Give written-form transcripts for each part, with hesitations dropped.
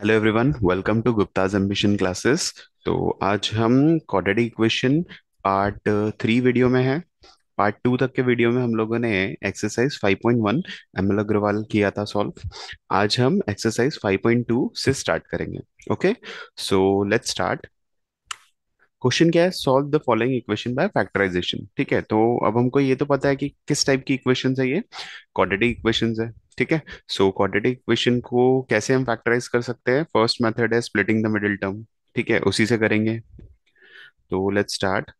Hello everyone, welcome to Gupta's ambition classes. तो आज हम क्वाड्रेटिक इक्वेशन पार्ट 3 वीडियो में है। पार्ट 2 तक के वीडियो में हम लोगों ने एक्सरसाइज 5.1 एमएल अग्रवाल किया था सॉल्व। आज हम एक्सरसाइज 5.2 से स्टार्ट करेंगे। Okay, so let's start. Question क्या है? Solve the following equation by factorisation. ठीक है, तो अब हमको ये तो पता है कि किस टाइप की इक्वेशन है ये। क्वाड्रेटिक इक्वेशंस है। ठीक है, सो क्वाड्रेटिक इक्वेशन को कैसे हम फैक्टराइज कर सकते हैं? फर्स्ट मेथड है स्प्लिटिंग द मिडिल टर्म। ठीक है, उसी से करेंगे। तो let's start.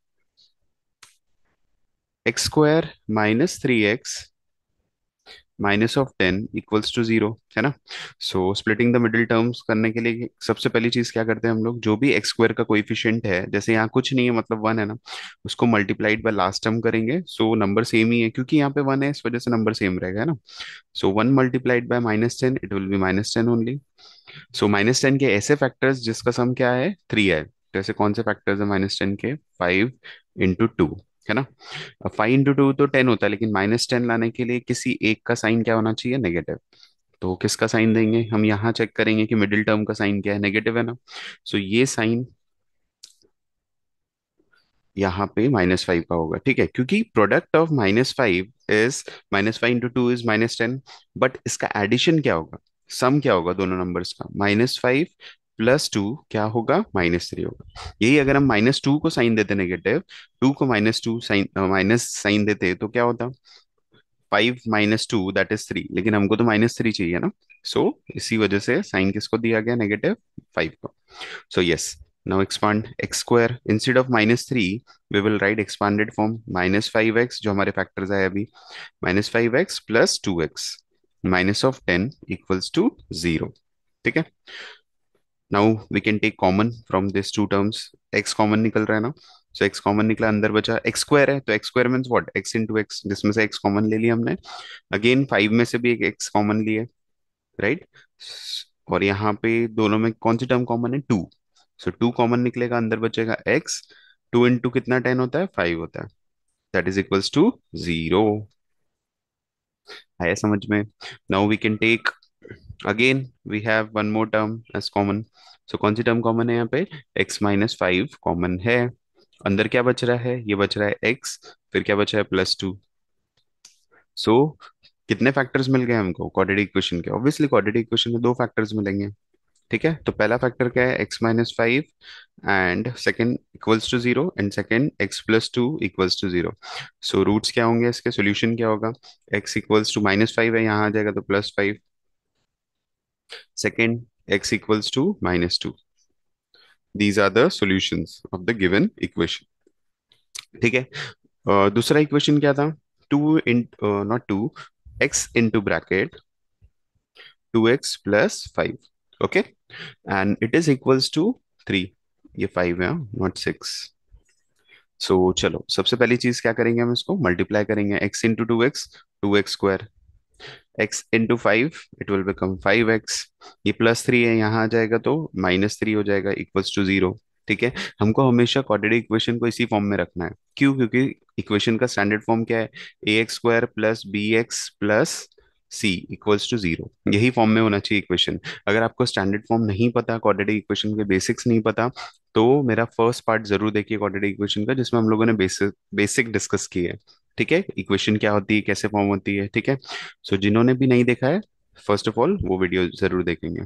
X square minus 3x -10 equals to 0, है ना। So splitting the middle terms करने के लिए सबसे पहली चीज क्या करते हैं हम लोग? जो भी एक्स स्क्वायर का कोएफिशिएंट है, जैसे यहाँ कुछ नहीं है मतलब 1 है ना, उसको मल्टीप्लाइड बाय लास्ट टर्म करेंगे। सो नंबर सेम ही है क्योंकि यहाँ पे 1 है, इस वजह से नंबर सेम रहेगा, है ना। So 1 multiplied by -10, it will be -10 only. So -10 के ऐसे फैक्टर्स जिसका सम क्या है? 3 है। जैसे कौन से फैक्टर्स है -10 के? 5 × 2, है ना। अब 5 × 2 तो 10 होता है, लेकिन -10 लाने के लिए किसी एक का साइन क्या होना चाहिए? नेगेटिव। तो किसका साइन देंगे? हम यहाँ चेक करेंगे कि मिडिल टर्म का साइन क्या है, नेगेटिव है ना। सो ये साइन यहाँ पे -5 का होगा। ठीक है, क्योंकि product of -5 is -5 × 2 is -10। But इसका एडिशन क्या होगा? सम क्या होगा दोनों नंबर्स का? -5 + 2 क्या होगा? -3 होगा। यही अगर हम -2 को साइन देते नेगेटिव, 2 को -2 साइन माइनस साइन देते तो क्या होता? 5 - 2 दैट इज 3, लेकिन हमको तो -3 चाहिए ना। सो इसी वजह से साइन किसको दिया गया? -5 को। So yes, now expand x square instead of -3 we will write expanded form -5x जो हमारे फैक्टर्स आए अभी, -5x + 2x -10 equals to 0। ठीक है, now we can take common from this two terms. x common निकल रहा है ना। सो x कॉमन निकला, अंदर बचा x स्क्वायर है, तो x square means what? x × x, जिसमें से x कॉमन ले लिया हमने। अगेन 5 में से भी एक x कॉमन लिए, राइट। और यहाँ पे दोनों में कौन सी टर्म कॉमन है? 2। सो 2 कॉमन निकलेगा, अंदर बचेगा x। 2 × कितना 10 होता है? 5 होता है। That is equals to 0। आया समझ में? Now we can take again, we have one more term as common. So कौन सी टर्म कॉमन है यहाँ पे? x - 5 कॉमन है। अंदर क्या बच रहा है? ये बच रहा है x, फिर क्या बचा है? +2। सो कितने फैक्टर्स मिल गए हमको क्वाड्रेटिक इक्वेशन के? ऑब्वियसली क्वाड्रेटिक इक्वेशन में दो फैक्टर्स मिलेंगे। ठीक है, तो पहला फैक्टर क्या है? x - 5 and second equals to 0 and second x + 2 equals to 0। So roots क्या होंगे इसके? सोल्यूशन क्या होगा? x इक्वल्स टू -5 है, यहाँ आ जाएगा तो +5। Second x equals to -2। These are the solutions of the given equation. ठीक है, दूसरा इक्वेशन क्या था? Two in not two, x into bracket 2x + 5। Okay, and it is equals to 3। ये 5 है, नॉट 6। सो चलो, सबसे पहली चीज क्या करेंगे? हम इसको मल्टीप्लाई करेंगे। x × 2x, 2x² x × 5, it will become 5x। ये +3 है, यहाँ आ जाएगा तो -3 हो जाएगा, इक्वल्स टू 0। ठीक है, हमको हमेशा क्वाड्रेटिक इक्वेशन को इसी फॉर्म में रखना है। क्यों? क्योंकि इक्वेशन का स्टैंडर्ड फॉर्म क्या है? ax² + bx + c equals to 0। यही फॉर्म में होना चाहिए इक्वेशन। अगर आपको स्टैंडर्ड फॉर्म नहीं पता, क्वाड्रेटिक इक्वेशन के बेसिक्स नहीं पता, तो मेरा फर्स्ट पार्ट जरूर देखिए क्वाड्रेटिक इक्वेशन का, जिसमें हम लोगों ने बेसिक बेसिक डिस्कस की है। ठीक है, इक्वेशन क्या होती है, कैसे फॉर्म होती है। ठीक है, सो जिन्होंने भी नहीं देखा है, फर्स्ट ऑफ ऑल वो वीडियो जरूर देखेंगे।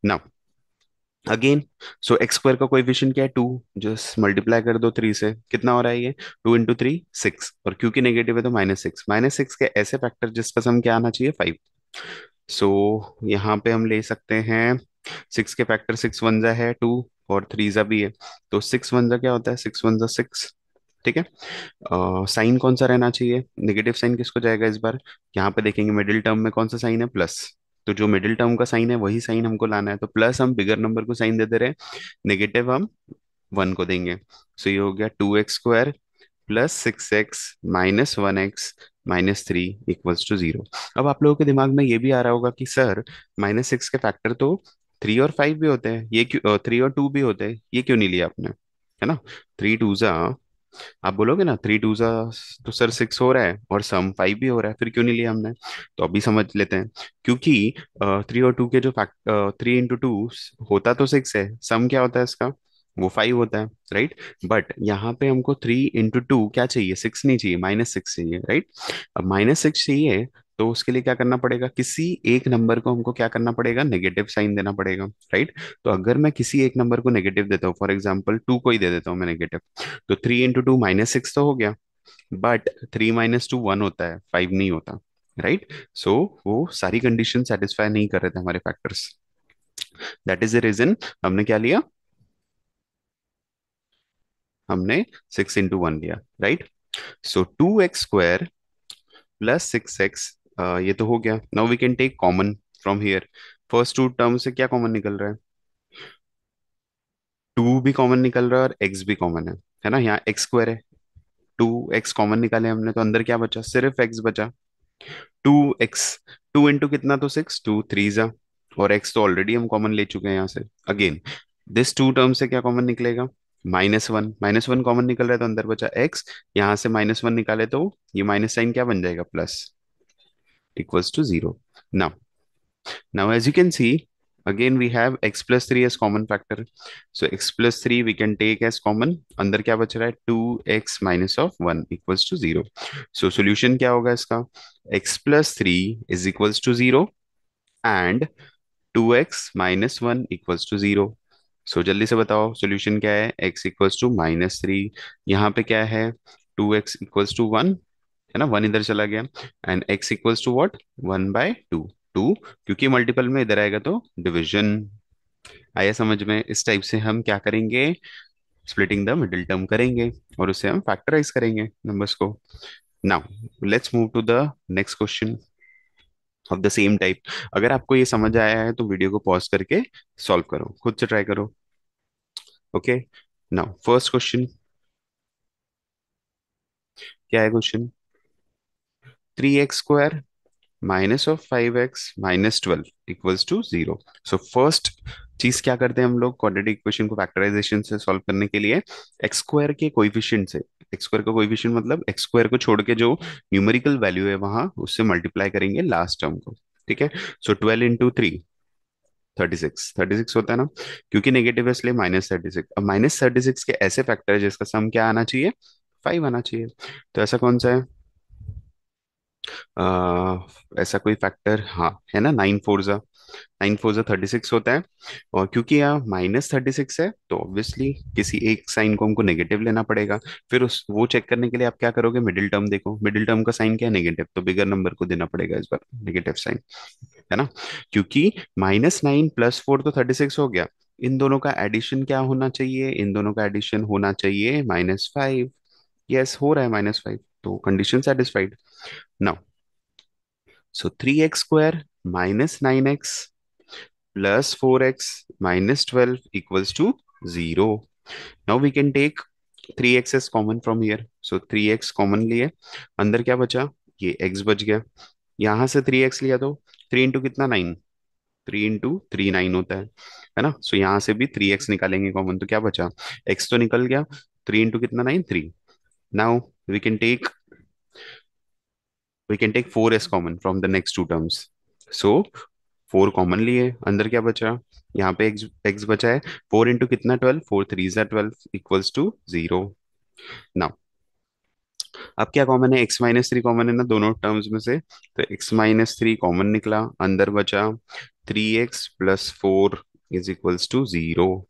नाउ अगेन, सो x² का कोएफिशिएंट क्या है? 2। जस्ट मल्टीप्लाई कर दो 3 से, कितना हो रहा है ये? 2 × 3 6, और क्योंकि नेगेटिव है तो -6। -6 के ऐसे फैक्टर जिसका सम क्या आना चाहिए? 5। सो यहाँ पे हम ले सकते हैं 6 के फैक्टर। 6 वन जा है 2, और 3 जा भी है, तो 6 वन जा क्या होता है? 6 वन जा 6। ठीक है, साइन कौन सा रहना चाहिए? नेगेटिव साइन किसको जाएगा इस बार? यहाँ पे देखेंगे मिडिल टर्म में कौन सा साइन है? प्लस। तो जो मिडिल टर्म का साइन है वही साइन हमको लाना है, तो प्लस हम बिगर नंबर को साइन दे दे रहे हैं, नेगेटिव हम 1 को देंगे। सो ये हो गया 2x² +6x -1x -3 equals to 0। अब आप लोगों के दिमाग में ये भी आ रहा होगा कि सर, -6 के फैक्टर तो 3 और 5 भी होते हैं, ये क्यों? 3 और 2 भी होते हैं, ये क्यों नहीं लिया आपने? है ना। 3 × 2 = आप बोलोगे ना 3 2 तो सर 6 हो रहा है और सम 5 भी हो रहा है, फिर क्यों नहीं लिया हमने? तो अभी समझ लेते हैं। क्योंकि 3 और 2 के जो फैक्ट 3 इंटू 2 होता तो 6 है, सम क्या होता है इसका? वो 5 होता है, राइट। बट यहाँ पे हमको 3 इंटू 2 क्या चाहिए? 6 नहीं चाहिए, -6 चाहिए, राइट। अब -6 चाहिए, तो उसके लिए क्या करना पड़ेगा? किसी एक नंबर को हमको क्या करना पड़ेगा? नेगेटिव साइन देना पड़ेगा, राइट। तो अगर मैं किसी एक नंबर को नेगेटिव देता हूँ, फॉर एग्जाम्पल 2 को ही दे देता हूँ मैं नेगेटिव, तो 3 इंटू 2 -6 तो हो गया। बट 3 - 2 1 होता है, 5 नहीं होता, राइट। सो वो सारी कंडीशन सेटिस्फाई नहीं कर रहे थे हमारे factors. That is the reason हमने क्या लिया? हमने 6 इंटू 1 लिया, राइट। सो 2x² +6x, ये तो हो गया। Now we can take common from here. First two term से क्या कॉमन निकल रहा है? 2 भी कॉमन निकल रहा है और x भी कॉमन है ना? यहाँ x² है, 2x कॉमन निकाले हमने, तो अंदर क्या बचा? सिर्फ x बचा। 2x, 2 इंटू कितना? तो 6, 2 3 जा, और x तो ऑलरेडी हम कॉमन ले चुके हैं यहाँ से। अगेन दिस टू टर्म से क्या कॉमन निकलेगा? -1, -1 कॉमन निकल रहा है, तो अंदर बचा x। यहाँ से -1 निकाले तो ये माइनस साइन क्या बन जाएगा? Plus, equals to 0। Now, as you can see, again we have x plus 3 as common factor. So x plus 3 we can take as common. अंदर क्या बच रहा है? 2x minus of 1 equals to 0. So solution क्या होगा इसका? x plus 3 is equals to 0 and 2x minus 1 equals to 0. So जल्दी से बताओ solution क्या है? x equals to -3, यहाँ पे क्या है? 2x equals to 1, है ना, 1 इधर चला गया, and x equals to what? 1/2, 2, क्योंकि मल्टीपल में इधर आएगा तो डिवीजन। आया समझ में? इस टाइप से हम क्या करेंगे? स्प्लिटिंग द मिडिल टर्म करेंगे और उसे हम फैक्टराइज करेंगे नंबर्स को। Now let's move to the next question of the same type. अगर आपको ये समझ आया है तो वीडियो को पॉज करके सॉल्व करो, खुद से ट्राई करो। ओके, नाउ फर्स्ट क्वेश्चन क्या है? Question 3x² -5x - 12 equals to 0। So first चीज क्या करते हैं हम लोग क्वाड्रेटिक इक्वेशन को फैक्टराइजेशन से सॉल्व करने के लिए? एक्स स्क्वायर के कोएफिशिएंट से, एक्स स्क्वायर का कोएफिशिएंट मतलब एक्स स्क्वायर को छोड़ के जो न्यूमेरिकल वैल्यू है वहां, उससे मल्टीप्लाई करेंगे लास्ट टर्म को, ठीक है। सो 12 × 3 36, 36 होता है ना, क्योंकि नेगेटिव है इसलिए -36। अब -36 के ऐसे फैक्टर है जिसका सम क्या आना चाहिए? 5 आना चाहिए। तो ऐसा कौन सा है? ऐसा कोई फैक्टर, हाँ है ना, 9 4 36 होता है। और क्योंकि यहाँ -36 है तो ऑब्वियसली किसी एक साइन को हमको नेगेटिव लेना पड़ेगा। फिर उस वो चेक करने के लिए आप क्या करोगे? मिडिल टर्म देखो, मिडिल टर्म का साइन क्या है? नेगेटिव, तो बिगर नंबर को देना पड़ेगा इस बार नेगेटिव साइन, है ना। क्योंकि -9 +4 तो 36 हो गया, इन दोनों का एडिशन क्या होना चाहिए? इन दोनों का एडिशन होना चाहिए -5। यस, हो रहा है -5, तो condition satisfied. Now so 3x² -9x +4x -12 equals to 0. Now we can take 3x as common from here. So 3x common लिए, अंदर क्या बचा? ये x बच गया। यहां से 3x लिया तो 3 इंटू कितना? 9, 3 × 3 9 होता है ना। सो यहाँ से भी 3x निकालेंगे कॉमन, तो क्या बचा? x तो निकल गया, 3 इंटू कितना? 9, 3। Now we can take we can take 4s common from the next two terms. So 4 common लिए, अंदर क्या बचा? यहाँ पे x बचा है। 4 इंटू कितना? 12, 4 3 12 इक्वल्स टू 0। नाउ अब क्या कॉमन है? x - 3 कॉमन है ना दोनों टर्म्स में से, तो x - 3 कॉमन निकला, अंदर बचा 3x + 4 इज इक्वल्स टू 0।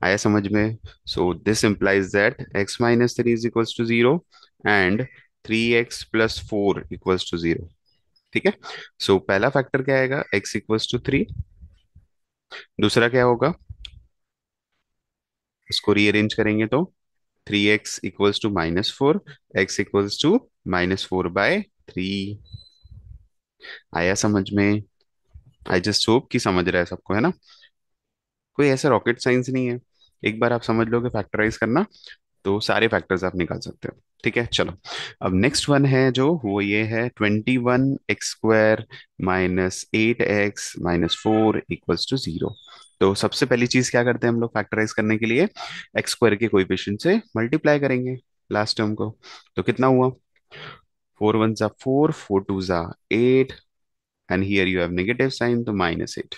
आया समझ में? So this implies that x - 3 is equals to 0 and 3x + 4 equals to 0, ठीक है। सो पहला फैक्टर क्या आएगा? x = 3। दूसरा क्या होगा? इसको रीअरेंज करेंगे तो 3x = -4, x = -4/3। आया समझ में? आई जस्ट होप कि समझ रहा है सबको, है ना। कोई ऐसा रॉकेट साइंस नहीं है, एक बार आप समझ लोगे फैक्टराइज करना तो सारे फैक्टर्स आप निकाल सकते हो, ठीक है। चलो, अब नेक्स्ट वन है जो वो ये है 21x² -8x - 4 इक्वल्स टू 0। तो सबसे पहली चीज क्या करते हैं हम लोग फैक्टराइज करने के लिए? x स्क्वायर के कोएफिशिएंट से मल्टीप्लाई करेंगे, लास्ट टर्म को। तो कितना हुआ? 4 1 जा 4, 4 2 जा 8, and here you have negative sign, तो -8।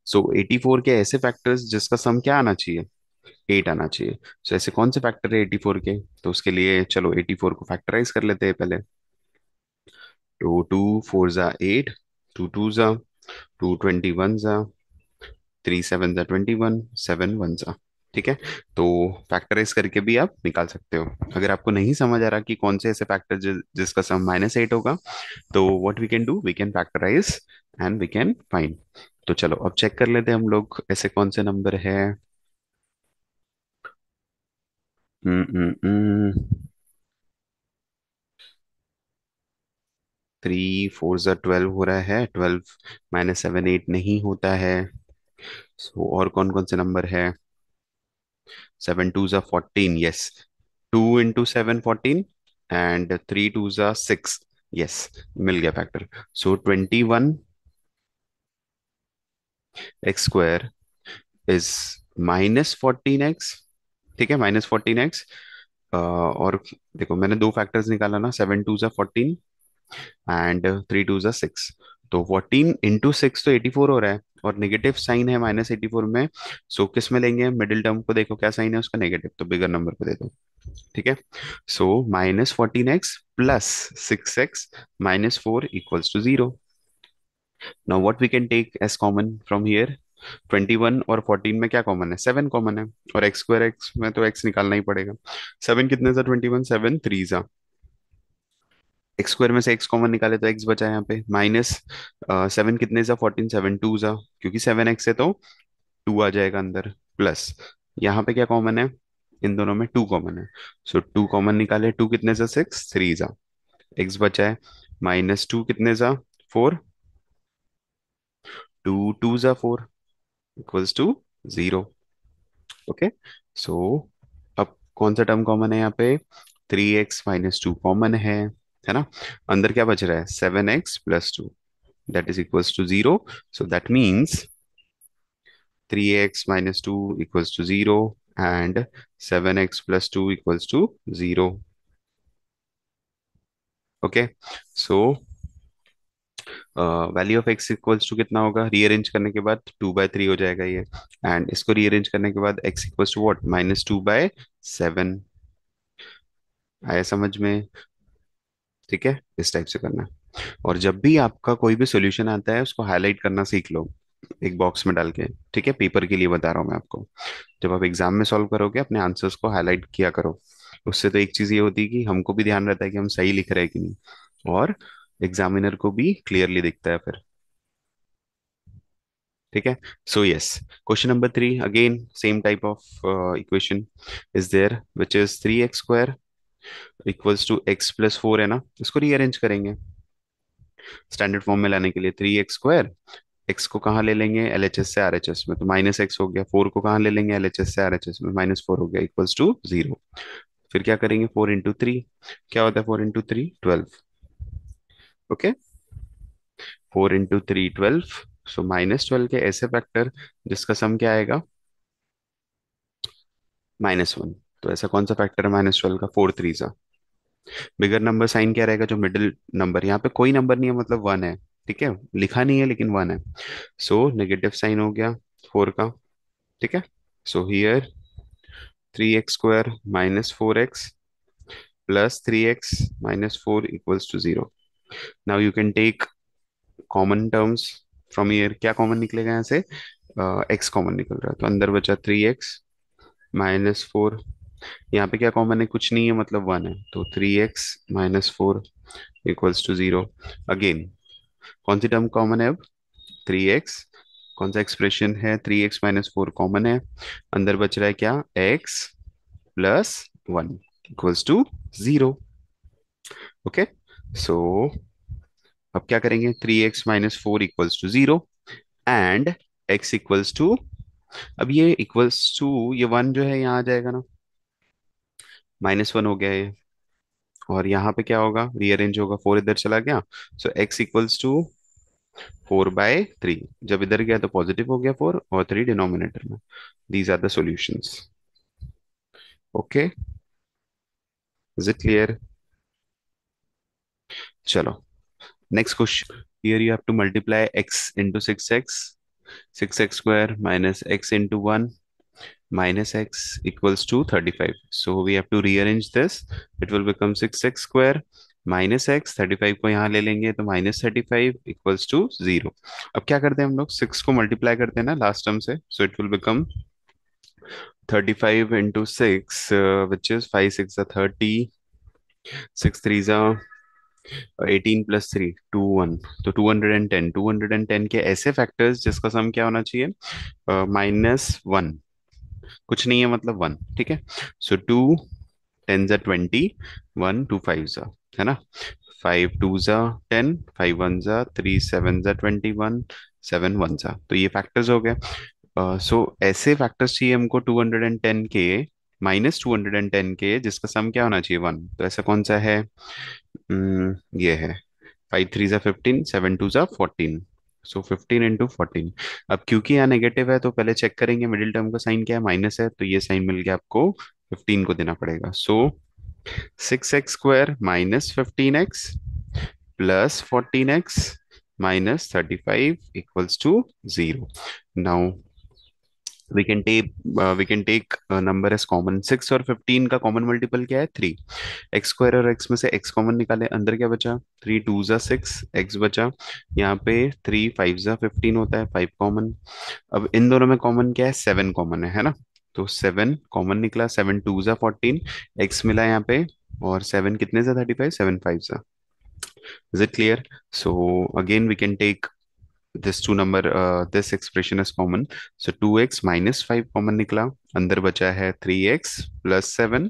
सो 84 के ऐसे फैक्टर्स जिसका सम क्या आना चाहिए? 8 आना चाहिए। सो ऐसे कौन से फैक्टर है 84 के? तो उसके लिए चलो 84 को फैक्टराइज कर लेते हैं पहले। तो 2 4 जा 8, 2 2 जा 2, 21 जा 3 7 जा 21, 7 1 जा। ठीक है। तो फैक्टराइज करके भी आप निकाल सकते हो। अगर आपको नहीं समझ आ रहा कि कौन से ऐसे फैक्टर जिसका सम -8 होगा, तो what we can do, we can factorise and we can find. तो चलो अब चेक कर लेते हैं हम लोग ऐसे कौन से नंबर है। 3 4 जा 12 हो रहा है, 12 -7 8 नहीं होता है। सो और कौन कौन से नंबर है? 7 2 जा 14, यस। 2 into 7 14, एंड 3 2 जा 6, यस। मिल गया factor. So 21x² is -14x। ठीक है, -14x। और देखो मैंने दो फैक्टर्स निकाला ना, 7 2 जा 14 एंड 3 2 जा 6। तो 14 into 6 तो 84 हो रहा है, और नेगेटिव साइन है -84 में। सो किस में लेंगे? मिडिल टर्म को देखो क्या साइन है उसका, नेगेटिव, तो बिगर नंबर को दे दो। ठीक है। So -14x plus 6x -4 equals to 0। Now what we can take as common from here? 21 और 14 में क्या कॉमन है? 7 कॉमन है, और x² x में तो x निकालना ही पड़ेगा। 7 कितने सा 21, 7 3 सा। x² में से x कॉमन निकाले तो x बचा यहाँ पे माइनस। 7 कितने सा 14, 7 2 सा, क्योंकि 7x है तो 2 आ जाएगा अंदर, प्लस यहाँ पे क्या कॉमन है? इन दोनों में 2 कॉमन है। सो 2 कॉमन निकाले, 2 कितने सा 6, 3 सा। x बचा है -2 कितने सा 4, 2 2 सा 4 इक्वल्स टू 0। ओके। सो अब कौन सा टर्म कॉमन है यहाँ पे? 3x - 2 कॉमन है ना? अंदर क्या बच रहा है? 7x + 2, that is equals to 0. So that means 3x - 2 equals to 0, and 7x + 2 equals to 0. Okay. So value of x equals to कितना होगा? रीअरेंज करने के बाद 2/3 हो जाएगा ये, एंड इसको रीअरेंज करने के बाद x इक्वल्स टू व्हाट? -2/7। आया समझ में? ठीक है, इस टाइप से करना है। और जब भी आपका कोई भी सॉल्यूशन आता है उसको हाईलाइट करना सीख लो, एक बॉक्स में डाल के। ठीक है, पेपर के लिए बता रहा हूँ मैं आपको। जब आप एग्जाम में सॉल्व करोगे अपने आंसर्स को हाईलाइट किया करो। उससे तो एक चीज ये होती है कि हमको भी ध्यान रहता है कि हम सही लिख रहे हैं कि नहीं, और एग्जामिनर को भी क्लियरली दिखता है फिर। ठीक है। So yes, question number 3 again same type of equation is there, which is 3x² equals to x + 4, है ना? इसको रीअरेंज करेंगे स्टैंडर्ड फॉर्म में लाने के लिए। 3x², एक्स को कहाँ ले लेंगे? एलएचएस से आरएचएस में, तो -x हो गया। 4 को कहाँ ले लेंगे? एलएचएस से आरएचएस में, -4 हो गया, इक्वल्स टू 0। फिर क्या करेंगे? 4 × 3, क्या होता है 4 × 3? 12। ओके, 4 × 3 12। सो -12 के ऐसे फैक्टर जिसका सम क्या आएगा? -1। तो ऐसा कौन सा फैक्टर है -12 का? 4 3 सा। बिगर नंबर साइन क्या रहेगा? जो मिडिल नंबर, यहाँ पे कोई नंबर नहीं है, मतलब 1 है। ठीक है, लिखा नहीं है लेकिन 1 है। सो नेगेटिव साइन हो गया 4 का। ठीक है। So here 3x² -4x plus 3x minus 4 equals to 0. Now you can take common terms from here. क्या कॉमन निकलेगा यहाँ से? x कॉमन निकल रहा है, तो अंदर बचा 3x - 4। यहाँ पे क्या कॉमन है? कुछ नहीं है, मतलब 1 है, तो 3x - 4 इक्वल्स टू 0। अगेन कौन सी टर्म कॉमन है अब? 3x। कौन सा एक्सप्रेशन है? 3x - 4 कॉमन है। अंदर बच रहा है क्या? x + 1 equals to 0। Okay. So अब क्या करेंगे? 3x - 4 equals to 0, and x equals to, अब ये इक्वल्स टू, ये 1 जो है यहाँ आ जाएगा ना, -1 हो गया ये। और यहाँ पे क्या होगा? रीअरेंज होगा, 4 इधर चला गया। सो x इक्वल्स टू 4/3। जब इधर गया तो पॉजिटिव हो गया 4, और 3 डिनोमिनेटर में। These are the solutions. Okay. Is it clear? चलो next question, here you have to multiply x into 6x, 6x square minus x into 1 minus x equals to 35. So we have to rearrange this. It will become 6x square minus x, 35 को यहाँ ले लेंगे तो minus 35 equals to 0. अब क्या करते हैं हम लोग, 6 को मल्टीप्लाई करते हैं ना लास्ट टर्म से, so it will become 35 into 6, which is 5 6 are 30, 6 3 are 18 plus 3 2 1, तो 210, 210 के ऐसे फैक्टर्स जिसका सम क्या होना चाहिए, -1, कुछ नहीं है मतलब 1, ठीक है। सो 2 10 जा 20, 1 2 5 जा, है ना, 5 2 जा 10, 5 1 जा 3, 7 जा 21, 7 1 जा, तो ये फैक्टर्स हो गए। सो ऐसे फैक्टर्स चाहिए हमको 210 के, -210 के जिसका सम क्या होना चाहिए 1, तो ऐसा कौन सा है? ये है 5 3 जा 15, 7 2 जा 14, सो 15 इंटू 14। अब क्योंकि यहाँ नेगेटिव है तो पहले चेक करेंगे मिडिल टर्म का साइन क्या है, माइनस है, तो ये साइन मिल गया आपको, 15 को देना पड़ेगा। So 6x² minus 15x plus 14x minus 35 equals to 0। Now we can take number as common। 6 और 15 का कॉमन मल्टीपल क्या है? 3। x² और x में से x कॉमन निकाले, अंदर क्या बचा? 3 2 जा 6, x बचा, यहाँ पे 3 5 जा 15 होता है, 5 कॉमन। अब इन दोनों में कॉमन क्या है? 7 कॉमन है ना, तो 7 कॉमन निकला, 7 2 जा 14, x मिला यहाँ पे, और 7 कितने जा 35, 7 5 जा। Is it clear? So again we can take this two number, this expression is common, so 2x minus 5 common निकला, अंदर बचा है 3x plus 7,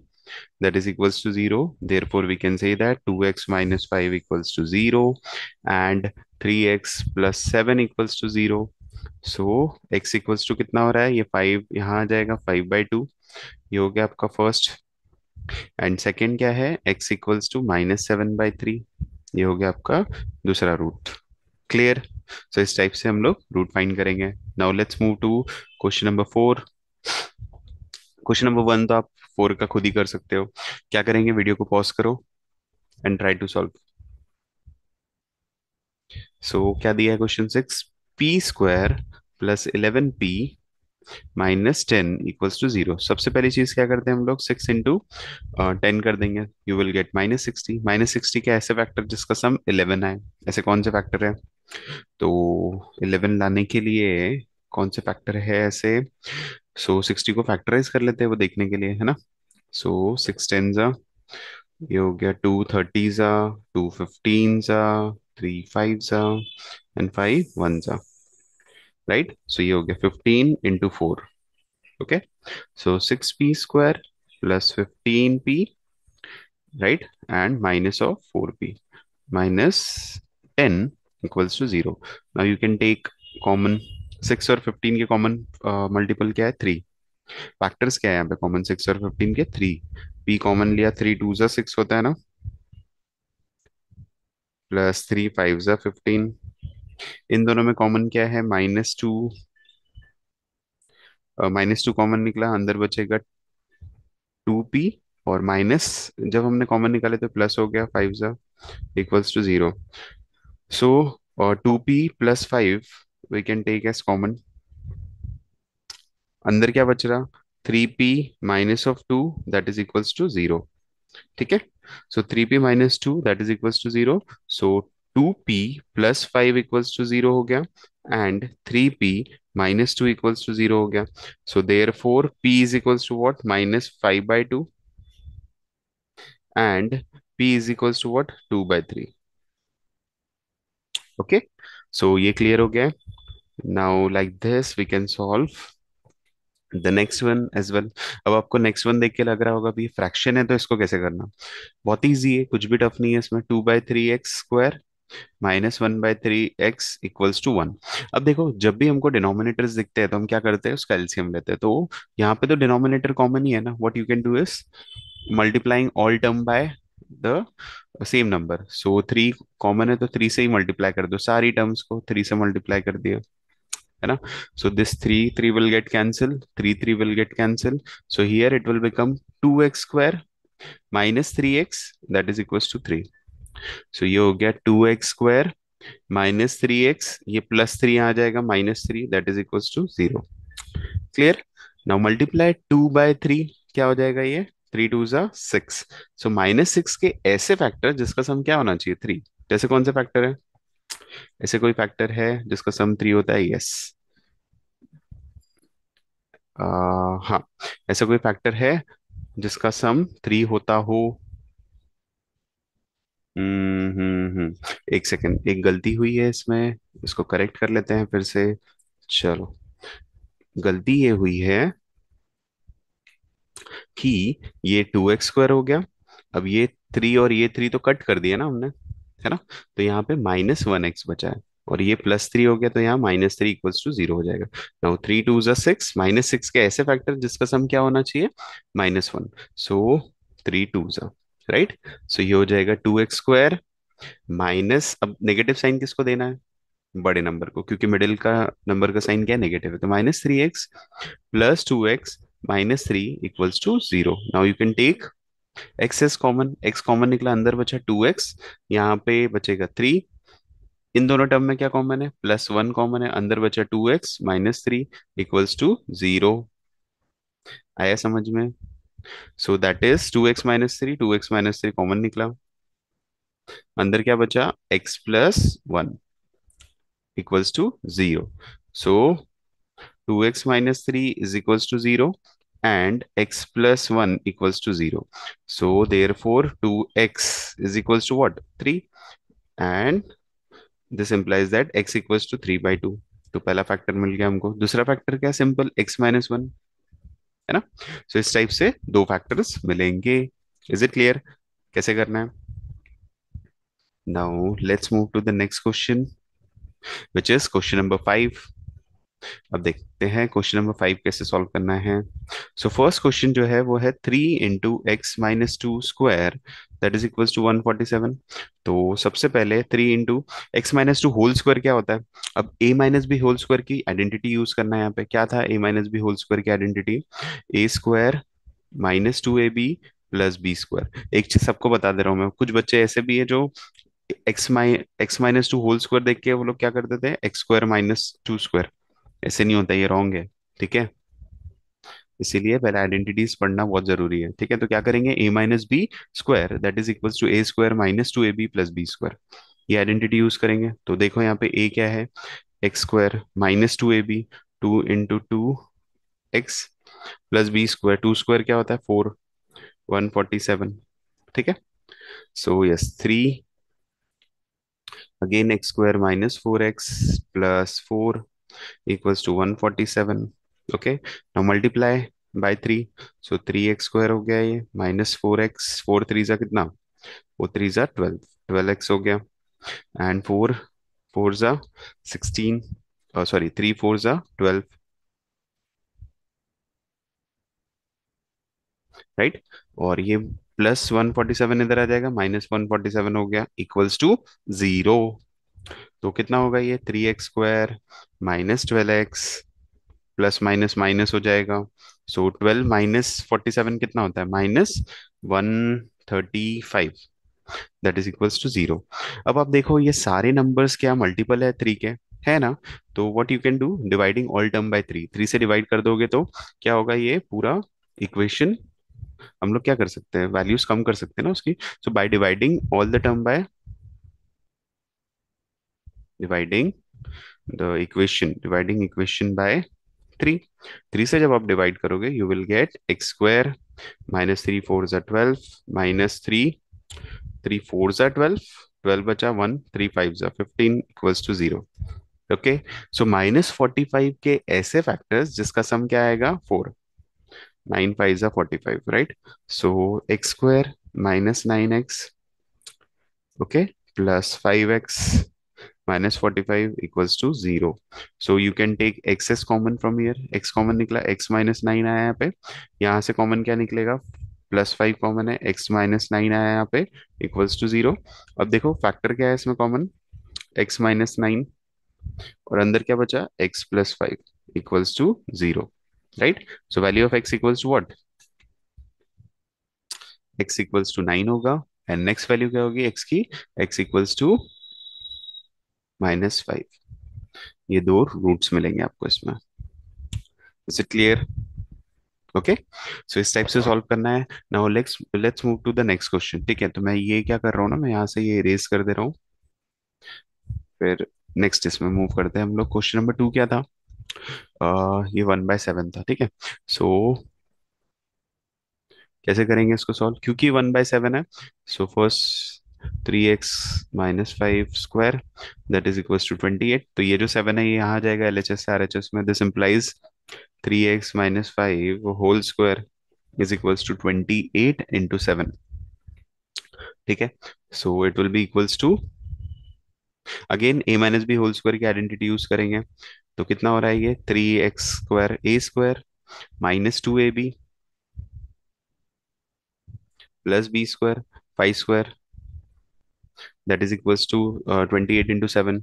that is equals to 0, therefore we can say that 2x minus 5 equals to 0 and 3x plus 7 equals to 0। so x equals to कितना हो रहा है, ये 5 यहाँ आ जाएगा, 5/2, ये हो गया आपका फर्स्ट। एंड सेकेंड क्या है, x equals to -7/3, ये हो गया आपका दूसरा रूट। क्लियर? सो इस टाइप से हम लोग रूट फाइंड करेंगे। Now let's move to question number 4। Question number 1 तो आप 4 का खुद ही कर सकते हो। क्या करेंगे, वीडियो को पॉज करो and try to solve. So क्या दिया है question 6, p² plus 11p minus 10 equals to 0। सबसे पहली चीज क्या करते हैं हम लोग, 6 इंटू 10 कर देंगे, यू विल गेट -60। -60 के ऐसे फैक्टर जिसका सम 11 है, ऐसे कौन से फैक्टर है? तो 11 लाने के लिए कौन से फैक्टर है ऐसे, सो 60 को फैक्टराइज कर लेते हैं वो देखने के लिए, है ना। सो 6 10 जा, ये हो गया 2 30 जा, 2 15 जा, 3 5 जा एंड 5 1 जा, राइट। सो ये हो गया 15 into 4, okay. So 6p² plus 15p, right, and minus of 4p minus 10 equals to 0। Now you can take common, 6 और 15 के कॉमन मल्टीपल क्या है? 3। फैक्टर्स क्या है यहाँ पे कॉमन, 6 और 15 के? 3। p कॉमन लिया, 3 2 जा 6 होता है ना, प्लस 3 5 जा 15, इन दोनों में कॉमन क्या है? -2, -2 कॉमन निकला, अंदर बचेगा 2p, और माइनस जब हमने कॉमन निकाले तो प्लस हो गया, 5 जा equals to 0। So 2p plus 5 we can take as common, अंदर क्या बच रहा? 3p minus of 2 that is equals to 0, ठीक है। So 3p minus 2 that is equals to 0, so 2p plus 5 equals to 0 हो गया, and 3p minus 2 equals to 0 हो गया। So there four p is equals to what, -5/2, and p is equals to what, 2/3। Okay, so ये clear हो गया। Now like this we can solve the next one as well. अब आपको next one देख के लग रहा होगा भी फ्रैक्शन है तो इसको कैसे करना, बहुत इजी है, कुछ भी टफ नहीं है इसमें। 2/3x² -1/3x equals to 1। अब देखो जब भी हमको डिनोमिनेटर्स दिखते हैं तो हम क्या करते हैं, उसका एलसीएम लेते हैं, तो यहाँ पे तो डिनोमिनेटर कॉमन ही है ना, what you can do is multiplying all term by the same number. So 3 common है तो 3 से ही मल्टीप्लाई कर दो, सारी टर्म्स को 3 से मल्टीप्लाई कर दिया, है ना। So this 3 will get cancelled, 3 will get cancelled, so here it will become 2x square -3x that is equals to 3। So ये हो गया 2x² -3x, ये +3 आ जाएगा, -3 that is equals to 0। Clear. Now multiply 2/3, क्या हो जाएगा ये, 3 2 6। सो -6 के ऐसे फैक्टर जिसका सम क्या होना चाहिए, 3। जैसे कौन से फैक्टर है, ऐसे कोई फैक्टर है जिसका सम 3 होता है, यस। हाँ, ऐसा कोई फैक्टर है जिसका सम 3 होता हो। एक सेकंड, एक गलती हुई है इसमें, इसको करेक्ट कर लेते हैं फिर से। चलो, गलती ये हुई है कि ये 2x² हो गया। अब ये 3 और ये 3 तो कट कर दिया ना हमने, है ना। तो यहाँ पे -1x बचा है, और ये +3 हो गया, तो यहाँ -3 इक्वल्स टू 0 हो जाएगा। नाउ 3 2 6, -6 के ऐसे फैक्टर जिसका सम क्या होना चाहिए, -1। सो 3 2, राइट। सो ये हो जाएगा 2x², माइनस, अब नेगेटिव साइन किसको देना है, बड़े नंबर को, क्योंकि मिडिल का नंबर का साइन क्या है, नेगेटिव है। तो -3x +2x -3 equals to 0। Now you can take x is common, x common निकला, अंदर बचा 2x, यहाँ पे बचेगा 3। इन दोनों टर्म में क्या कॉमन है, +1 कॉमन है, अंदर बचा 2x -3 इक्वल्स टू 0। आया समझ में। So that is 2x - 3, 2x - 3 common निकला, अंदर क्या बचा, x +1 equals to 0। So 2x - 3 is equals to 0 and x +1 equals to 0. So therefore 2x is equals to what? 3, and this implies that x equals to 3/2। तो पहला factor मिल गया हमको। दूसरा factor क्या, सिंपल, x - 1, है ना। सो इस टाइप से दो फैक्टर्स मिलेंगे। इज इट क्लियर, कैसे करना है। Now let's move to the next question, which is question number 5। अब देखते हैं क्वेश्चन नंबर 5 कैसे सॉल्व करना है। सो फर्स्ट क्वेश्चन जो है वो है 3 × x - 2 square that is equals to 147। तो सबसे पहले 3 × x - 2 होल स्क्वायर क्या होता है। अब a - b होल स्क्वायर की आइडेंटिटी यूज करना है। यहाँ पे क्या था, a - b होल स्क्वायर की आइडेंटिटी, a² -2ab + b²। एक चीज सबको बता दे रहा हूँ मैं, कुछ बच्चे ऐसे भी है जो x - 2 होल स्क्वायर देख के वो लोग क्या करते थे, x² - 2 स्क्वायर। ऐसे नहीं होता, ये रॉन्ग है, ठीक है। इसीलिए पहले आइडेंटिटीज पढ़ना बहुत जरूरी है, ठीक है। तो क्या करेंगे, a - b² that is equals to a² - 2ab + b²। ये आइडेंटिटी यूज करेंगे। तो देखो यहाँ पे a क्या है, x² -2ab, 2 × 2x + b²। 2 square क्या होता है, 4, 147, ठीक है। So yes 3, again x² -4x + 4 equals to 147। Okay, now multiply by 3। So 3x² हो गया, ये -4x, 4 3 कितना, वो 3 12, 12x हो गया। And 4 4 16, sorry 3 4 12, right. और ये +147 इधर आ जाएगा, -147 हो गया, इक्वल्स टू 0। तो कितना होगा ये, 3x² -12x, plus minus minus हो जाएगा। सो 12 -47 कितना होता है, -135, दैट इज इक्वल्स टू 0। अब आप देखो ये सारे नंबर्स क्या मल्टीपल है 3 के, है ना। तो what you can do, dividing all term by 3, 3 से डिवाइड कर दोगे तो क्या होगा, ये पूरा इक्वेशन हम लोग क्या कर सकते हैं, वैल्यूज कम कर सकते हैं ना उसकी। So by dividing all the term by, dividing the equation, dividing equation by 3। 3 से जब आप डिवाइड करोगे यू विल गेट x² -3 4 12 -3 3 4 12, 12 बचा, 1 3 5 15 इक्वल्स टू 0। ओके, सो -45 के ऐसे फैक्टर्स जिसका सम क्या आएगा, 4, 9 5 45, right. So x² -9x, okay, +5x -45 equals to 0। So you can take x as common from here, x common निकला, x -9 आया यहाँ पे, यहाँ से कॉमन क्या निकलेगा, +5 कॉमन है, x -9 आया यहाँ पे, इक्वल्स टू 0। अब देखो फैक्टर क्या है इसमें कॉमन, x -9, और अंदर क्या बचा, x +5 equals to 0, right. So value of x equals to what, x equals to 9 होगा। एंड नेक्स्ट वैल्यू क्या होगी एक्स की? X equals to -5। ये दो रूट्स मिलेंगे आपको इसमें। Is it clear? Okay, so इस टाइप से सॉल्व करना है। Now let's let's move to the next question. ठीक है, तो मैं ये क्या कर रहा हूँ ना, मैं यहाँ से ये इरेज कर दे रहा हूँ। फिर नेक्स्ट इसमें मूव करते हैं हम लोग। क्वेश्चन नंबर 2 क्या था? ये 1/7 था। ठीक है, सो कैसे करेंगे इसको सॉल्व, क्योंकि 1/7 है। So first 3x - 5 square that is equals to 28। तो ये जो 7 है ये यहाँ आ जाएगा LHS से RHS में। This implies 3x - 5 whole square is equals to 28 × 7। ठीक है, so it will be equals to, again A - B whole square की आइडेंटिटी यूज करेंगे। तो कितना हो रहा है ये? 3x² A² - 2AB +B² 5² that is equals to 28 into 7,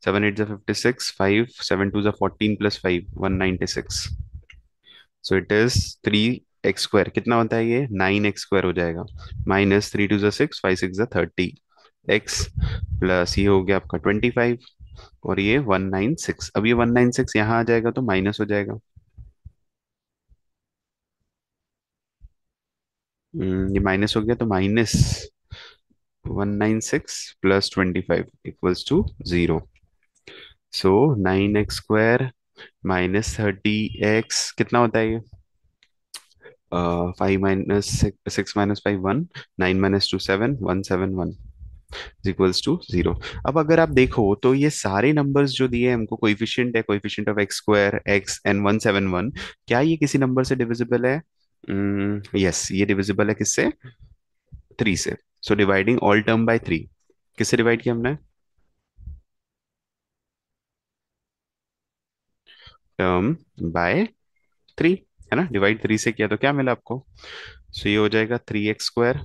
7 8 56, 5 7 2 14 plus 5 196। So it is 3x², कितना होता है ये? 9x² हो जाएगा। -3 2 6, 5 6 30 x प्लस ये हो गया आपका 25 और ये 196। अब ये 196 यहाँ आ जाएगा तो माइनस हो जाएगा। ये माइनस हो गया तो -196 plus 25 equals to 0। So 9x² -30x कितना होता है ये? 5 - 6 - 5 1, 9 - 2 7 171 इक्वल्स टू 0। अब अगर आप देखो तो ये सारे नंबर्स जो दिए हैं हमको, कोएफिशिएंट है, coefficient of x² x and 171, क्या ये किसी नंबर से डिविजिबल है? यस, ये डिविजिबल है किससे? 3 से। So dividing all term by 3। किससे डिवाइड किया हमने? टर्म बाय 3, है ना। डिवाइड 3 से किया तो क्या मिला आपको? सो ये हो जाएगा 3x²।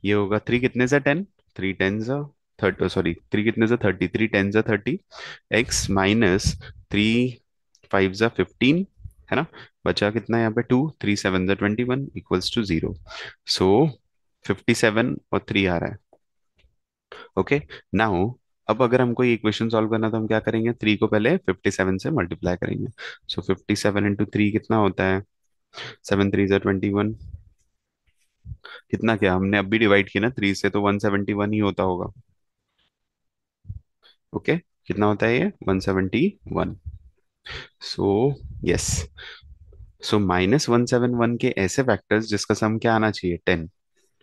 ये होगा 3 कितने से 10, 3 10 जा 30, सॉरी 3 कितने से 30, 3 10 जा 30 x माइनस 3 5 जा 15, है ना। बचा कितना यहाँ पे? 2 3 7 जा 21 इक्वल्स टू 0। सो 57 और 3 आ रहा है। ओके, नाउ अब अगर हमको ये इक्वेशन सॉल्व करना तो हम क्या करेंगे? 3 को पहले 57 से मल्टीप्लाई करेंगे। सो 57 × 3 कितना होता है? 7 3 जा 21। कितना, क्या हमने अभी डिवाइड किया ना 3 से, तो 171 ही होता होगा। ओके, कितना होता है ये? 171। सो यस, सो -171 के ऐसे फैक्टर्स जिसका सम क्या आना चाहिए? 10।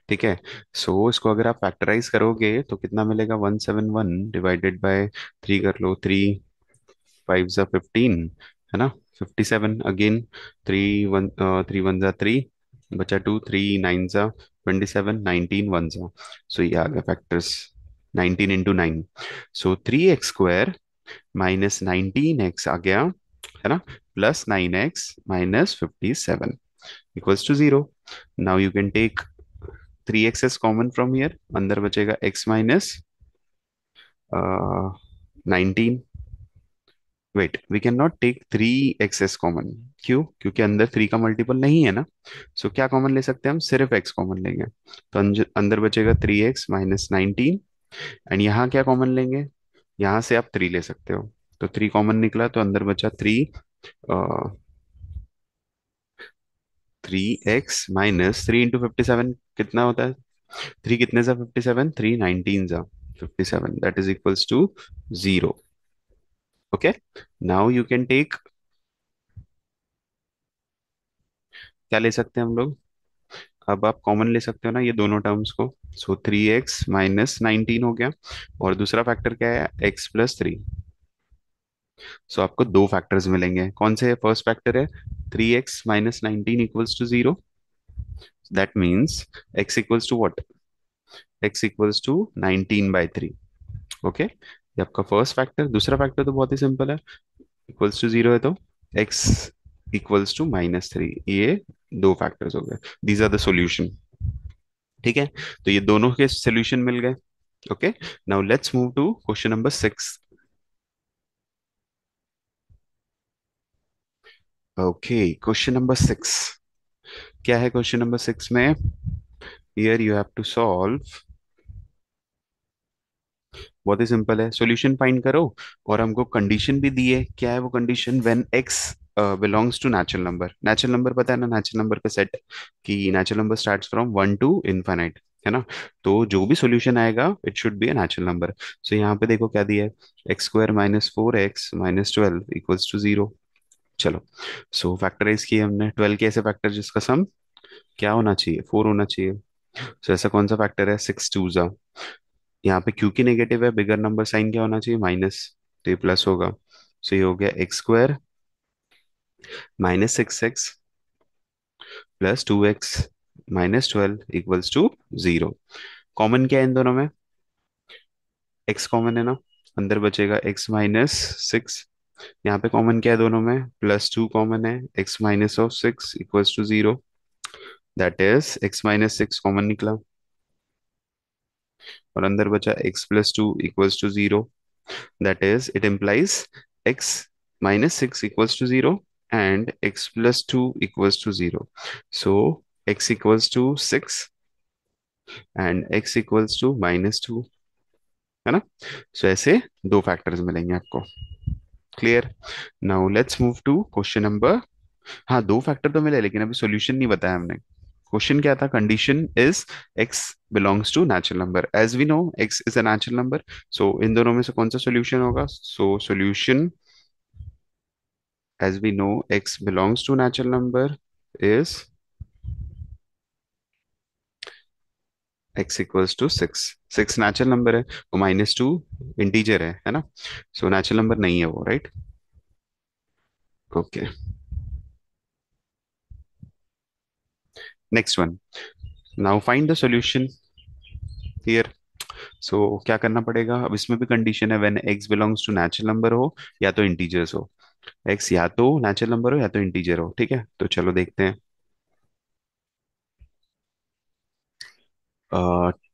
ठीक है, सो इसको अगर आप फैक्टराइज करोगे तो कितना मिलेगा? 171 डिवाइडेड बाय 3 कर लो। 3 5 जा 15, है ना। 57 अगेन। 3 1 जा 3, बचा 2 3 9 जा 27, 19 1 जा। सो ये आ गया फैक्टर्स 19 इंटू 9। सो 3x² -19x आ गया, है ना, +9x - 57 equals to 0। Now you can take 3x as common from here. अंदर बचेगा x minus 19। Wait, we can not take 3x as common. क्यों? क्योंकि अंदर 3 का मल्टीपल नहीं है ना। सो क्या कॉमन ले सकते हैं हम? सिर्फ x कॉमन लेंगे। तो अंदर बचेगा 3x - 19। एंड यहाँ क्या कॉमन लेंगे? यहाँ से आप 3 ले सकते हो। तो 3 कॉमन निकला तो अंदर बचा 3। 3x - 3 × 57 कितना होता है? 3 कितने सा 57, 3 19 सा 57, that is equals to 0। Okay, now you can take, क्या ले सकते हैं हम लोग? अब आप कॉमन ले सकते हो ना ये दोनों टर्म्स को। सो 3x - 19 हो गया, और दूसरा फैक्टर क्या है? x + 3। सो आपको दो फैक्टर्स मिलेंगे। कौन से? फर्स्ट फैक्टर है 3x - 19 equals to 0। That means x equals to what? x equals to 19/3। Okay, ये आपका फर्स्ट फैक्टर। दूसरा फैक्टर तो बहुत ही सिंपल है, इक्वल्स टू 0 है तो x इक्वल्स टू -3। ये दो फैक्टर्स हो गए, दीज आर द सॉल्यूशन। ठीक है, तो ये दोनों के सॉल्यूशन मिल गए। Okay, now let's move to question number 6। Okay, question number 6 क्या है? क्वेश्चन नंबर 6 में here you have to solve, बहुत ही सिंपल है, सॉल्यूशन फाइंड करो। और हमको कंडीशन भी दी है, क्या है वो condition, when x belongs to natural number. Natural number पता है ना, नेचुरल नंबर का सेट, कि natural number starts from 1 to infinite, है ना। तो जो भी सॉल्यूशन आएगा it should be a natural number. So यहाँ पे देखो क्या दिया है, x² - 4x - 12 = 0। चलो, सो फैक्टराइज किए हमने 12 के ऐसे फैक्टर जिसका सम क्या होना चाहिए, 4 होना चाहिए। सो ऐसा कौन सा फैक्टर है, 6 2 जा, यहाँ पे क्योंकि नेगेटिव है, बिगर नंबर साइन क्या होना चाहिए, माइनस, तो ये प्लस होगा। सो ये हो गया x² - 6x - 2x - 12 = 0। कॉमन क्या है इन दोनों में, x कॉमन है ना, अंदर बचेगा x - 6। यहाँ पे कॉमन क्या है दोनों में, +2 कॉमन है, x - 6 = 0, that is x - 6 common निकला, और अंदर बचा x + 2 = 0, that is it implies x - 6 = 0 and x + 2 = 0. So x = 6 and x = -2, है ना। सो ऐसे दो फैक्टर्स मिलेंगे आपको। Clear. Now let's move to question number, हाँ दो फैक्टर तो मिले लेकिन अभी सॉल्यूशन नहीं बताया हमने। क्वेश्चन क्या था, condition is x belongs to natural number, as we know x is a natural number. So इन दोनों में से कौन सा सॉल्यूशन होगा, so solution as we know x belongs to natural number is x = 6। 6 natural number है, वो -2 integer है ना। सो नेचुरल नंबर नहीं है वो, right. Okay, next one, now find the solution here. So क्या करना पड़ेगा, अब इसमें भी कंडीशन है, when x belongs to natural number हो या तो इंटीजर्स हो, x या तो नेचुरल नंबर हो या तो इंटीजर हो, ठीक है। तो चलो देखते हैं,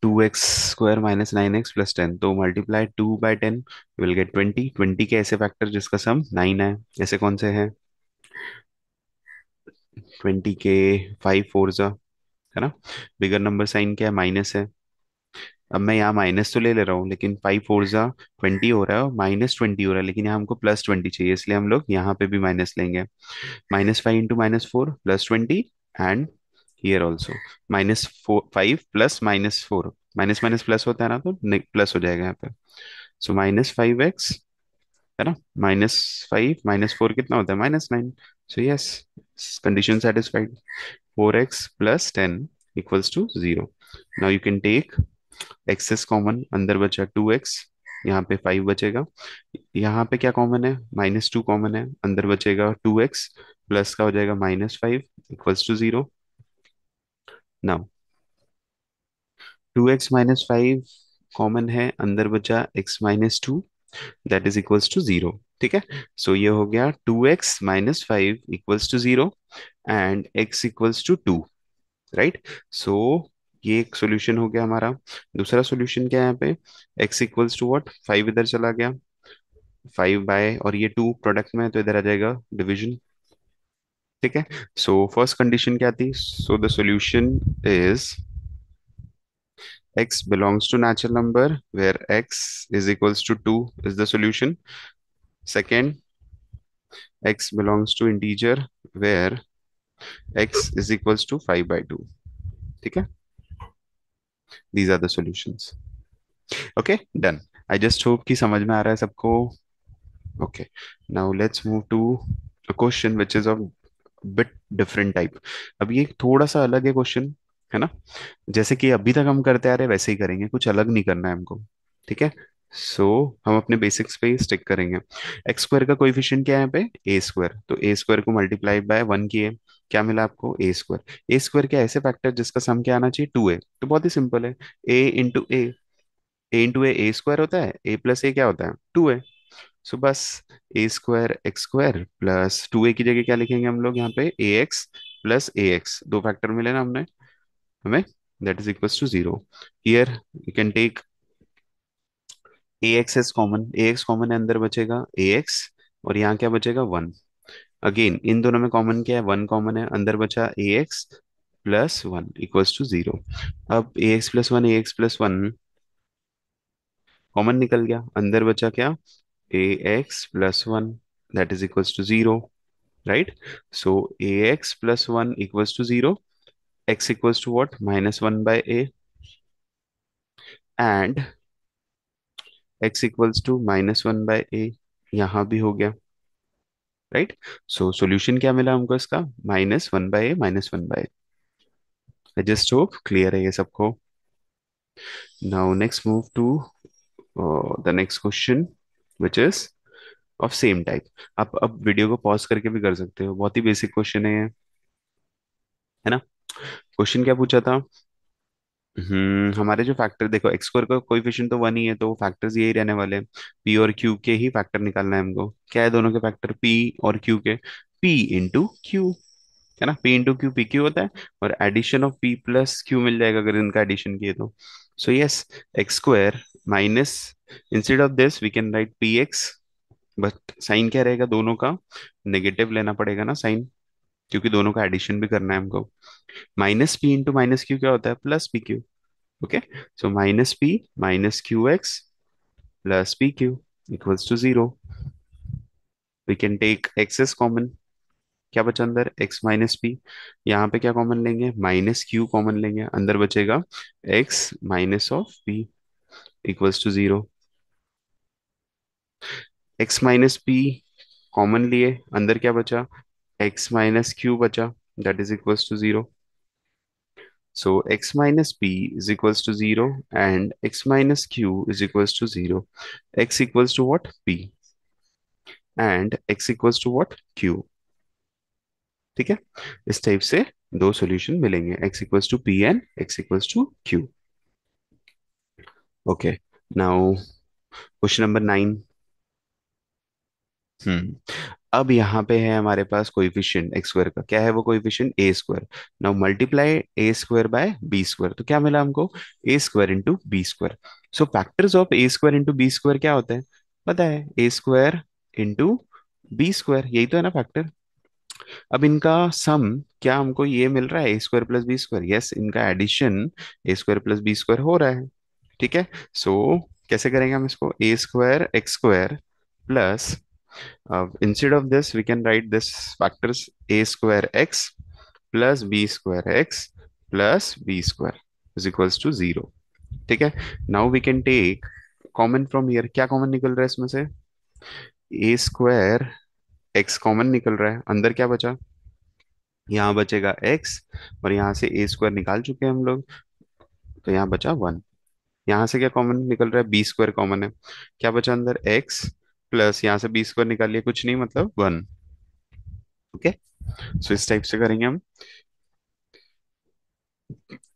2x² - 9x + 10, तो मल्टीप्लाई 2/10 विल गेट 20। 20 के ऐसे फैक्टर जिसका सम 9 है, ऐसे कौन से हैं, 20 के 5 4 है ना, बिगर नंबर साइन क्या है, माइनस है। अब मैं यहाँ माइनस तो ले ले रहा हूँ, लेकिन 5 4 20 हो रहा है और -20 हो रहा है, लेकिन यहाँ हमको +20 चाहिए, इसलिए हम लोग यहाँ पे भी माइनस लेंगे। -5 × -4 +20, and here also -5 + -4, minus minus plus होता है ना, तो प्लस हो जाएगा यहाँ पे। सो -5x, है ना, -5 -4 कितना होता है, -9। So yes, condition satisfied. 4x + 10 = 0। Now you can take x as common, अंदर बचा 2x, यहाँ पे 5 बचेगा। यहाँ पे क्या कॉमन है, -2 कॉमन है, अंदर बचेगा 2x, प्लस का हो जाएगा -5 = 0। नाउ 2x - 5 कॉमन है, अंदर बचा x - 2, that is equals to 0, ठीक है। सो ये हो गया 2x - 5 = 0 एंड x = 2, राइट। सो ये एक सॉल्यूशन हो गया हमारा। दूसरा सॉल्यूशन क्या है यहाँ पे, x = 5 इधर चला गया, 5 और ये 2 प्रोडक्ट में है, तो इधर आ जाएगा डिवीजन, ठीक है। सो फर्स्ट कंडीशन क्या थी, so the solution is x belongs to natural number where x is equals to 2 is the solution. Second, x belongs to integer where x is equals to 5/2, ठीक है। These are the solutions. Okay, done. I just hope कि समझ में आ रहा है सबको। Okay, now let's move to a question which is of bit different type. अब ये थोड़ा सा अलग है क्वेश्चन, है ना। जैसे कि अभी तक हम करते आ रहे हैं वैसे ही करेंगे, कुछ अलग नहीं करना है हमको, ठीक है। सो हम अपने बेसिक्स पे ही स्टिक करेंगे। x² का कोएफिशिएंट क्या है यहाँ पे, a², तो a² को मल्टीप्लाई बाय 1 किए, क्या मिला आपको, a²। क्या ऐसे फैक्टर जिसका सम क्या आना चाहिए, 2a, तो बहुत ही सिंपल है, a × a होता है, a + a क्या होता है, 2a। सो बस a² प्लस 2a की जगह क्या लिखेंगे हम लोग यहाँ पे, ax + दो फैक्टर मिले ना हमने हमें, that is equals to 0। Here you can take ax common, ax common है, अंदर बचेगा ax, और यहाँ क्या बचेगा 1। अगेन इन दोनों में कॉमन क्या है, 1 कॉमन है, अंदर बचा ax, plus one equals to zero. अब a x plus one, a x plus one common निकल गया, अंदर बचा क्या, a x plus one that is equals to zero, right. So a x plus one equals to zero, x equals to what, minus one by a, and x equals to minus one by a, यहाँ भी हो गया, right. So solution क्या मिला हमको इसका, minus one by a, minus one by. I just hope clear है ये सबको। Now next move to the next question which is of same type. आप अब वीडियो को पॉज करके भी कर सकते हो, बहुत ही बेसिक क्वेश्चन है ये, है ना। क्वेश्चन क्या पूछा था, हमारे जो फैक्टर देखो, एक्स स्क्वायर का कोएफिशिएंट तो वन ही है, तो फैक्टर्स यही रहने वाले हैं, पी और क्यू के ही फैक्टर निकालना है हमको। क्या है दोनों के फैक्टर, पी और क्यू के, पी इंटू क्यू, है ना, p into q p q होता है, और addition of p plus q मिल जाएगा अगर इनका एडिशन किए तो। So yes, x square minus, instead of this we can write p x, but sign क्या रहेगा, दोनों का नेगेटिव लेना पड़ेगा ना साइन, क्योंकि दोनों का एडिशन भी करना है हमको। Minus p into minus q क्या होता है, plus p q. Okay, so minus p minus q x plus p q equals to zero. We can take x is common, क्या बचा अंदर, x माइनस पी, यहाँ पे क्या कॉमन लेंगे, माइनस क्यू कॉमन लेंगे, अंदर बचेगा x minus of p equals to zero. x minus p common लिए, अंदर क्या बचा, x माइनस क्यू बचा, that is equals to zero. So x minus p is equals to zero, and x minus q is equals to zero. x equals to what, p, and x equals to what, q। ठीक है, इस type से दो solution मिलेंगे, x equals to p and x equals to q। Okay, now question number 9। अब यहाँ पे है हमारे पास कोएफिशिएंट एक्स स्क्वायर का, क्या है वो coefficient, a square. Now multiply a square by b square, तो क्या मिला हमको, a square into b square. So factors of a square into b square क्या होता है, पता है, a square into b square, यही तो है ना फैक्टर। अब इनका सम क्या हमको ये मिल रहा है, a square plus b square, yes, इनका addition a square plus b square हो रहा है। ठीक है, सो कैसे करेंगे हम इसको, a square x square plus, instead of this we can write this factors, a square x plus b square x plus b square is equals to zero। ठीक है, now we can take common from here, क्या common निकल रहा है इसमें से, a square x common निकल रहा है, अंदर क्या बचा, यहाँ बचेगा x, और यहाँ से a स्क्वायर निकाल चुके हैं हम लोग, तो यहाँ बचा वन। यहाँ से क्या कॉमन निकल रहा है, बी स्क्वायर कॉमन है, क्या बचा अंदर, x प्लस यहाँ से बी स्क्वायर निकालिए, कुछ नहीं मतलब वन। ओके, सो इस टाइप से करेंगे हम।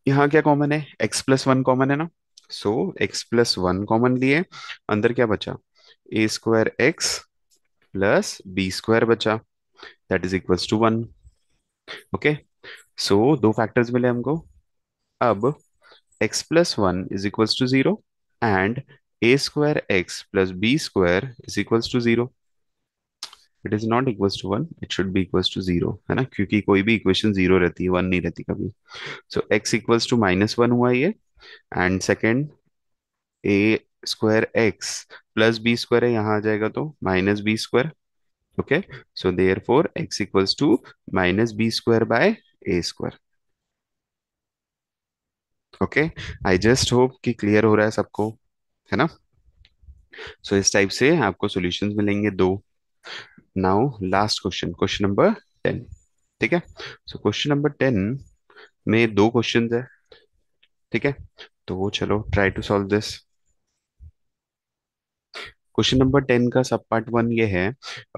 यहाँ क्या कॉमन है, x प्लस वन कॉमन है ना, so x plus one common लिए, अंदर क्या बचा, a square x plus b square बचा, that is equals to one. Okay, so दो फैक्टर्स मिले हमको। अब x plus one is equals to zero, and a square x plus b square is equals to zero. It is not equals to one, it should be equals to zero, है ना, क्योंकि कोई भी equation zero रहती है, one नहीं रहती कभी। So x equals to minus one हुआ ये, and second a square x plus b square है, यहाँ आ जाएगा तो minus b square. Okay, so there four x equals to minus b square by a square. Okay, I just hope कि clear हो रहा है सबको, है ना। सो इस टाइप से आपको सॉल्यूशंस मिलेंगे दो। Now last question, question number 10। ठीक है, सो क्वेश्चन नंबर 10 में दो क्वेश्चंस है। ठीक है, तो चलो try to solve this. Question number 10 का सब पार्ट वन ये है,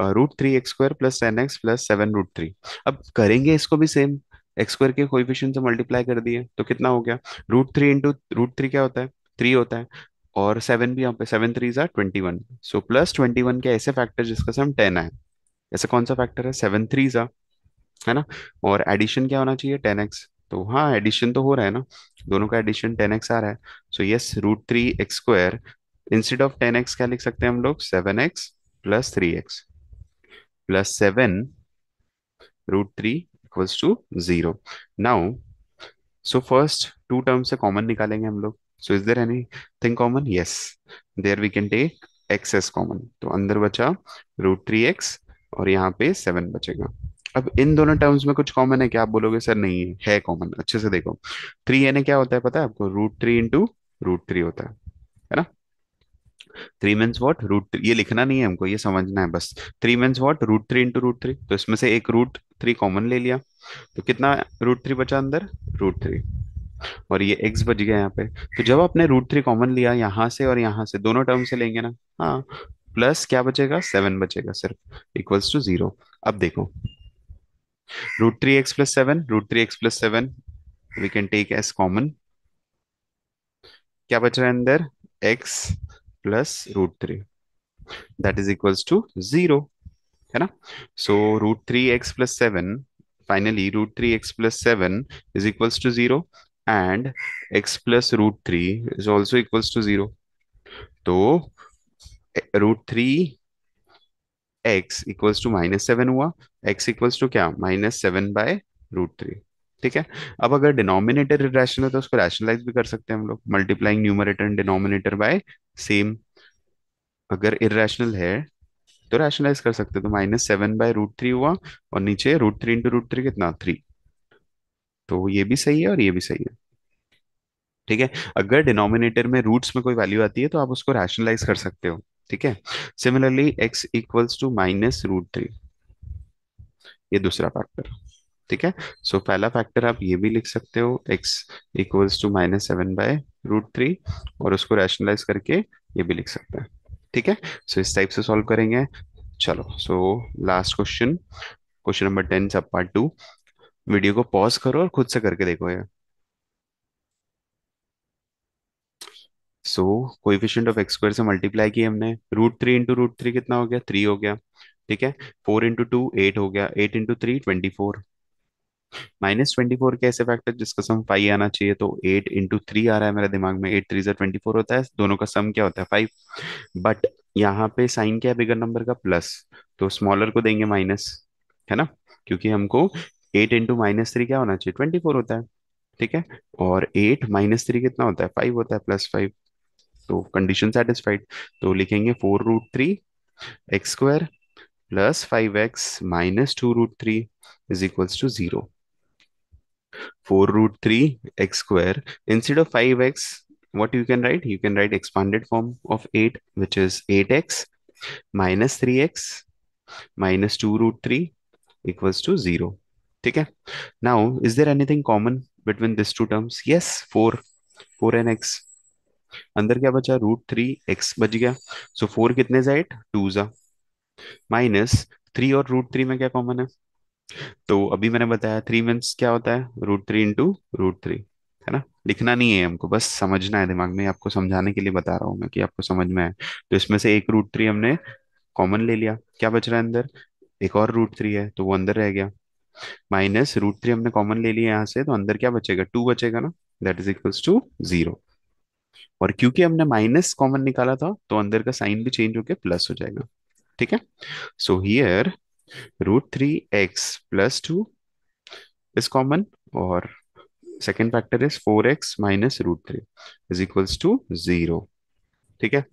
root three x square plus ten x plus seven root three. अब करेंगे इसको भी सेम, एक्स स्क्वायर के कोएफिशिएंट से मल्टीप्लाई कर दिए तो कितना हो गया, root three into root three क्या होता है, थ्री होता है, और सेवन भी यहाँ पे, seven three jar 21, so plus 21 के ऐसे फैक्टर जिसका सम 10 है, ऐसा कौन सा फैक्टर है, सेवन थ्री जार, है ना। और एडिशन क्या होना चाहिए, 10x, तो हाँ एडिशन तो हो रहा है ना, दोनों का एडिशन 10x आ रहा है। So yes, root three x square instead of 10x क्या लिख सकते हैं हम लोग, 7x plus three x plus seven root three equals to zero. Now so first two term से कॉमन निकालेंगे हम लोग. So is there anything common? Yes, there we can take x as common. तो अंदर बचा √3x, और यहाँ पे 7 बचेगा. अब इन दोनों टर्म्स में कुछ कॉमन है क्या? आप बोलोगे सर नहीं है कॉमन. अच्छे से देखो, 3 क्या होता है पता है आपको? √3 इंटू √3 होता है ना. 3 मीन्स वॉट? √3. ये लिखना नहीं है हमको, ये समझना है बस. 3 मीन्स वॉट? √3 इंटू √3. तो इसमें से एक √3 कॉमन ले लिया, तो कितना √3 बचा अंदर? √3. और ये x बच गया यहाँ पे. तो जब आपने √3 कॉमन लिया यहाँ से और यहाँ से, दोनों टर्म से लेंगे ना. हाँ, प्लस क्या बचेगा? 7 बचेगा सिर्फ, इक्वल्स टू 0. अब देखो, √3x+7, √3x+7 we can take as common. क्या बच रहा है अंदर? x +√3, that is equals to 0, है ना. So √3x+7, finally √3x+7 is equals to 0, and x+√3 is also equals to 0. तो √3x इक्वल्स टू -7 हुआ. x इक्वल्स टू क्या? -7/√3. ठीक है. अब अगर डिनोमिनेटर इरेशनल है तो उसको रैशनलाइज भी कर सकते हैं हम लोग, multiplying numerator and denominator by same. अगर इरेशनल है तो रैशनलाइज कर सकते हैं, तो -7/√3 हुआ, और नीचे √3 इंटू √3 कितना? 3. तो ये भी सही है और ये भी सही है. ठीक है. अगर डिनोमिनेटर में रूट्स में कोई वैल्यू आती है तो आप उसको रैशनलाइज कर सकते हो. ठीक है. सिमिलरली x इक्वल्स टू -√3, ये दूसरा फैक्टर. ठीक है. सो पहला फैक्टर आप ये भी लिख सकते हो, x इक्वल्स टू -7/√3, और उसको रैशनलाइज करके ये भी लिख सकते हैं. ठीक है. सो इस टाइप से सॉल्व करेंगे. चलो, so last question, question number 10 सब पार्ट 2. वीडियो को पॉज करो और खुद से करके देखो ये. सो कोएफिशिएंट ऑफ x² से मल्टीप्लाई किया हमने. √3 इंटू √3 कितना हो गया? 3 हो गया. ठीक है. 4 इंटू 2 8 हो गया. 8 इंटू 3 24. -24 के ऐसे फैक्टर जिसका सम 5 आना चाहिए, तो 8 इंटू 3 आ रहा है मेरे दिमाग में. 8 3 ज़ा 24 होता है, दोनों का सम क्या होता है? 5. बट यहाँ पे साइन क्या है बिगर नंबर का? प्लस. तो स्मॉलर को देंगे माइनस, है ना, क्योंकि हमको 8 इंटू -3 क्या होना चाहिए? 24 होता है. ठीक है. और 8 - 3 कितना होता है? 5 होता है, +5. तो कंडीशन सेटिस्फाइड. तो लिखेंगे 4√3x² +5x - 2√3 is equals to 0. 4√3x², instead of 5x, what you can write? You can write expanded form of 8, which is 8x -3x -2√3 equals to 0. ठीक है. Now, is there anything common between these two terms? Yes, 4. 4 and x. अंदर क्या बचा? √3x बच गया. सो 4 कितने जा? 8 2 जा. -3 और √3 में क्या कॉमन है? तो अभी मैंने बताया 3 मीन्स क्या होता है? √3 इंटू √3, है ना. लिखना नहीं है हमको, बस समझना है दिमाग में. आपको समझाने के लिए बता रहा हूँ मैं कि आपको समझ में आए. तो इसमें से एक √3 हमने कॉमन ले लिया. क्या बच रहा है अंदर? एक और √3 है, तो वो अंदर रह गया. -√3 हमने कॉमन ले लिया यहाँ से, तो अंदर क्या बचेगा? 2 बचेगा ना. That is equals to 0. और क्योंकि हमने माइनस कॉमन निकाला था, तो अंदर का साइन भी चेंज होके प्लस हो जाएगा. ठीक है. So here √3x+2 is common, or second factor is 4x minus √3 is equals to 0. ठीक है.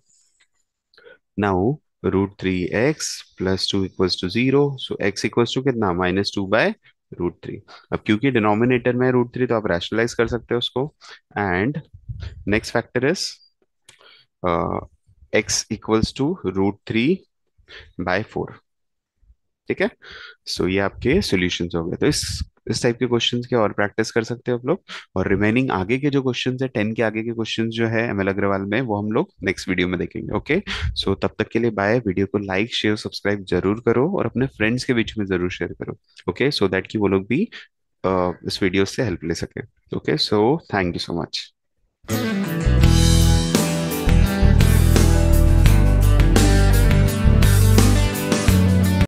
Now √3x+2 equals to 0. So x equals to कितना? -2/√3. अब क्योंकि डिनोमिनेटर में √3, तो आप रैशनलाइज कर सकते हो उसको. And next factor is x equals to √3/4. ठीक है. सो ये आपके सॉल्यूशंस हो गए. तो इस टाइप के क्वेश्चंस के और प्रैक्टिस कर सकते हो आप लोग. और रिमेनिंग आगे के जो क्वेश्चंस है, 10 के आगे के क्वेश्चंस जो है एमएल अग्रवाल में, वो हम लोग नेक्स्ट वीडियो में देखेंगे. ओके. सो तब तक के लिए बाय. वीडियो को लाइक शेयर सब्सक्राइब जरूर करो, और अपने फ्रेंड्स के बीच में जरूर शेयर करो. ओके, सो दैट कि वो लोग भी इस वीडियो से हेल्प ले सके. Okay, so thank you so much.